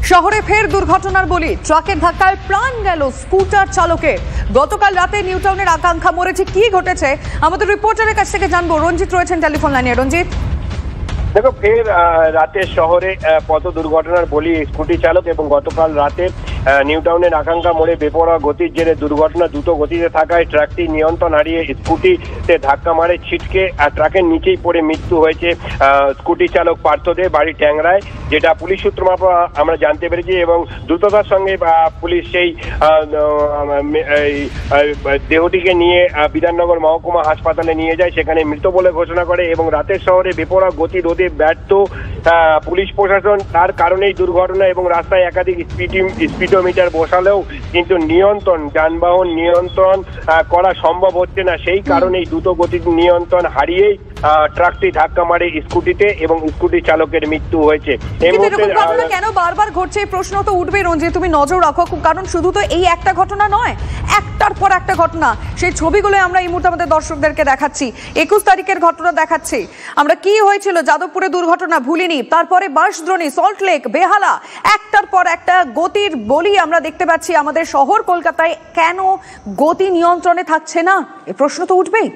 শহরে ফের দুর্ঘটনার বলি, ট্রাকের ধাক্কায় প্রাণ গেল স্কুটার চালকের। গতকাল রাতে নিউ টাউনের আকাঙ্ক্ষা মোড়ে কি ঘটেছে আমাদের রিপোর্টারের কাছ থেকে জানবো। রঞ্জিত রয়েছেন টেলিফোন লাইনে। রঞ্জিত, দেখো, ফের রাতে শহরে পথ দুর্ঘটনার বলি স্কুটি চালক এবং গতকাল রাতে নিউ টাউনের আকাঙ্ক্ষা মোড়ে বেপরোয়া গতির জেরে দুর্ঘটনা। দ্রুত গতিতে থাকায় ট্রাকটি নিয়ন্ত্রণ হারিয়ে স্কুটিতে ধাক্কা মারে, ছিটকে ট্রাকের নিচেই পড়ে মৃত্যু হয়েছে স্কুটি চালক পার্থদের, বাড়ি ট্যাংরায়, যেটা পুলিশ সূত্র মারফত আমরা জানতে পেরেছি। এবং দ্রুততার সঙ্গে পুলিশ সেই দেহটিকে নিয়ে বিধাননগর মহকুমা হাসপাতালে নিয়ে যায়, সেখানে মৃত বলে ঘোষণা করে। এবং রাতের শহরে বেপরোয়া গতি রোধে ব্যর্থ পুলিশ প্রশাসন, তার কারণেই দুর্ঘটনা। এবং রাস্তায় একাধিক স্পিডোমিটার বসালেও কিন্তু যানবাহন নিয়ন্ত্রণ করা সম্ভব হচ্ছে না। সেই কারণেই দ্রুত গতির নিয়ন্ত্রণ হারিয়েই ট্রাকটি ধাক্কা মারে স্কুটিতে এবং স্কুটি চালকের মৃত্যু হয়েছে। কেন বারবার ঘটছে এই প্রশ্ন তো উঠবে। রঞ্জিত, তুমি নজর রাখো, কারণ শুধু তো এই একটা ঘটনা নয়, একটার পর একটা ঘটনা। সেই ছবিগুলো আমরা এই মুহূর্তে আমাদের দর্শকদেরকে দেখাচ্ছি। 21 তারিখের ঘটনা দেখাচ্ছি আমরা, কি হয়েছিল যাদবপুরে দুর্ঘটনা ভুলিনি, তারপরে বাঁশদ্রোণী, সল্টলেক, বেহালা, একটার পর একটা গতির বলি আমরা দেখতে পাচ্ছি। আমাদের শহর কলকাতায় কেন গতি নিয়ন্ত্রণে থাকছে না, এই প্রশ্ন তো উঠবেই।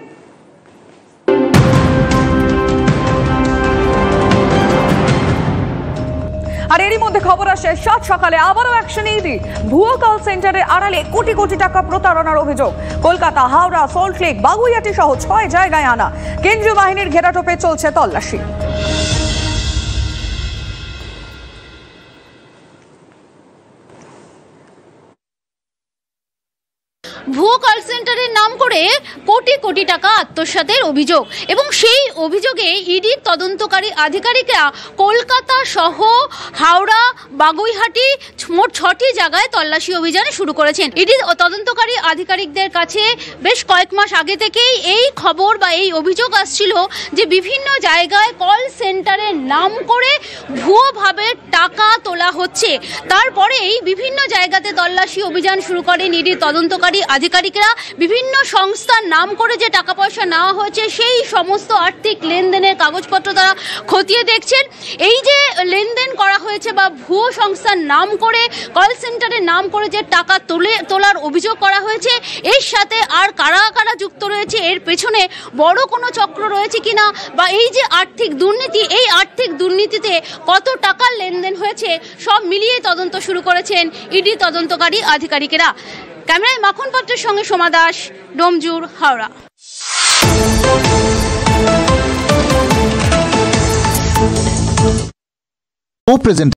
আর এরই মধ্যে খবর আসে, সাত সকালে আবারও অ্যাকশন ইডি। ভুয়ো কল সেন্টারের আড়ালে কোটি কোটি টাকা প্রতারণার অভিযোগ। কলকাতা, হাওড়া, সল্টলেক, বাগুইআটি সহ 6 জায়গায় আনা। কেন্দ্রীয় বাহিনীর ঘেরাটোপে চলছে তল্লাশি। ভুয়ো কল সেন্টারের নাম করে কোটি কোটি টাকা আত্মসাতের অভিযোগ, এবং সেই অভিযোগে ইডির তদন্তকারী আধিকারিকরা কলকাতা সহ হাওড়া, বাগুইআটি মোট 6টি জায়গায় তল্লাশি অভিযান শুরু করেছেন। ইডির তদন্তকারী আধিকারিকদের কাছে বেশ কয়েক মাস আগে থেকেই এই খবর বা এই অভিযোগ আসছিল যে বিভিন্ন জায়গায় কল সেন্টারের নাম করে ভুয়োভাবে টাকা তোলা হচ্ছে। তারপরেই বিভিন্ন জায়গাতে তল্লাশি অভিযান শুরু করেন ইডির তদন্তকারী আধিকারিকরা। বিভিন্ন সংস্থার নাম করে যে টাকা পয়সা নেওয়া হয়েছে সেই সমস্ত আর্থিক লেনদেনের কাগজপত্র তারা খতিয়ে দেখছেন। এই যে লেনদেন করা হয়েছে বা ভুয়ো সংস্থার নাম করে, কল সেন্টারের নাম করে যে টাকা তোলার অভিযোগ করা হয়েছে, এর সাথে আর কারা কারা যুক্ত রয়েছে, এর পেছনে বড় কোনো চক্র রয়েছে কিনা, বা এই যে আর্থিক দুর্নীতি, এই আর্থিক দুর্নীতিতে কত টাকার লেনদেন হয়েছে, সব মিলিয়ে তদন্ত শুরু করেছেন ইডি তদন্তকারী আধিকারিকেরা। ক্যামেরায় মাখন পাত্রের সঙ্গে সোমা দাস, ডোমজুর, হাওড়া।